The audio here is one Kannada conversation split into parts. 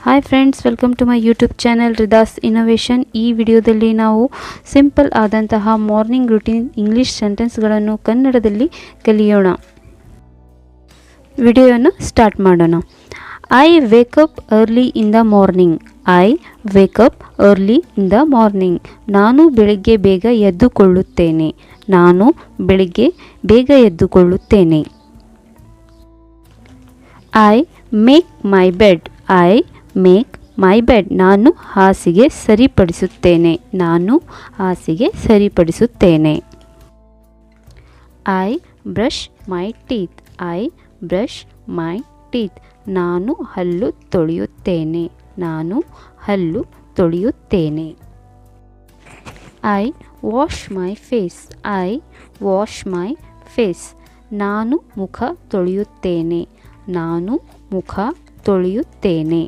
Hi friends, welcome to my YouTube channel Rida's innovation. ಈ ವಿಡಿಯೋದಲ್ಲಿ ನಾವು ಸಿಂಪಲ್ ಆದಂತಹ ಮಾರ್ನಿಂಗ್ ರೂಟೀನ್ ಇಂಗ್ಲಿಷ್ ಸೆಂಟೆನ್ಸ್ಗಳನ್ನು ಕನ್ನಡದಲ್ಲಿ ಕಲಿಯೋಣ. ವಿಡಿಯೋವನ್ನು ಸ್ಟಾರ್ಟ್ ಮಾಡೋಣ. I wake up early in the morning. I wake up early in the morning. ನಾನು ಬೆಳಿಗ್ಗೆ ಬೇಗ ಎದ್ದುಕೊಳ್ಳುತ್ತೇನೆ. ನಾನು ಬೆಳಿಗ್ಗೆ ಬೇಗ ಎದ್ದುಕೊಳ್ಳುತ್ತೇನೆ. I make my bed. I make my bed. ನಾನು ಹಾಸಿಗೆ ಸರಿಪಡಿಸುತ್ತೇನೆ. ನಾನು ಹಾಸಿಗೆ ಸರಿಪಡಿಸುತ್ತೇನೆ. I brush my teeth. I brush my teeth. ನಾನು ಹಲ್ಲು ತೊಳೆಯುತ್ತೇನೆ. ನಾನು ಹಲ್ಲು ತೊಳೆಯುತ್ತೇನೆ. I wash my face. I wash my face. ನಾನು ಮುಖ ತೊಳೆಯುತ್ತೇನೆ. ನಾನು ಮುಖ ತೊಳೆಯುತ್ತೇನೆ.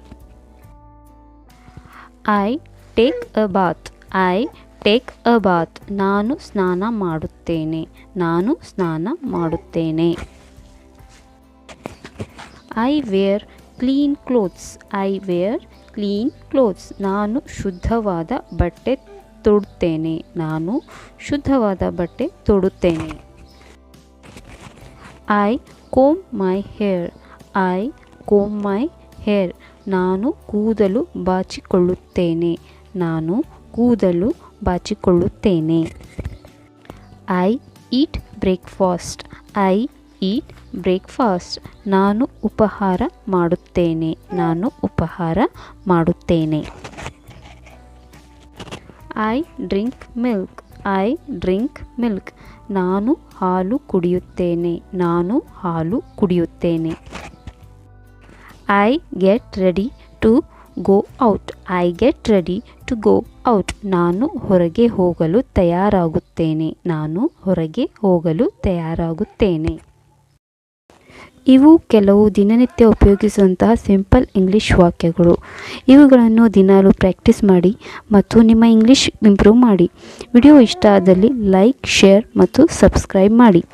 I take a bath. I take a bath. ನಾನು ಸ್ನಾನ ಮಾಡುತ್ತೇನೆ. ನಾನು ಸ್ನಾನ ಮಾಡುತ್ತೇನೆ. I wear clean clothes. I wear clean clothes. ನಾನು ಶುದ್ಧವಾದ ಬಟ್ಟೆ ತೊಡುತ್ತೇನೆ. ನಾನು ಶುದ್ಧವಾದ ಬಟ್ಟೆ ತೊಡುತ್ತೇನೆ. I comb my hair. I comb my hair. ನಾನು ಕೂದಲು ಬಾಚಿಕೊಳ್ಳುತ್ತೇನೆ. ನಾನು ಕೂದಲು ಬಾಚಿಕೊಳ್ಳುತ್ತೇನೆ. I eat breakfast. I eat breakfast. ನಾನು ಉಪಹಾರ ಮಾಡುತ್ತೇನೆ. ನಾನು ಉಪಹಾರ ಮಾಡುತ್ತೇನೆ. I drink milk. I drink milk. ನಾನು ಹಾಲು ಕುಡಿಯುತ್ತೇನೆ. ನಾನು ಹಾಲು ಕುಡಿಯುತ್ತೇನೆ. I get ready to go out. I get ready to go out. ನಾನು ಹೊರಗೆ ಹೋಗಲು ತಯಾರಾಗುತ್ತೇನೆ. ನಾನು ಹೊರಗೆ ಹೋಗಲು ತಯಾರಾಗುತ್ತೇನೆ. ಇವು ಕೆಲವು ದಿನನಿತ್ಯ ಉಪಯೋಗಿಸುವಂತಹ ಸಿಂಪಲ್ ಇಂಗ್ಲಿಷ್ ವಾಕ್ಯಗಳು. ಇವುಗಳನ್ನು ದಿನಾಲೂ ಪ್ರಾಕ್ಟೀಸ್ ಮಾಡಿ ಮತ್ತು ನಿಮ್ಮ ಇಂಗ್ಲಿಷ್ ಇಂಪ್ರೂವ್ ಮಾಡಿ. ವಿಡಿಯೋ ಇಷ್ಟ ಆದಲ್ಲಿ ಲೈಕ್, ಶೇರ್ ಮತ್ತು ಸಬ್ಸ್ಕ್ರೈಬ್ ಮಾಡಿ.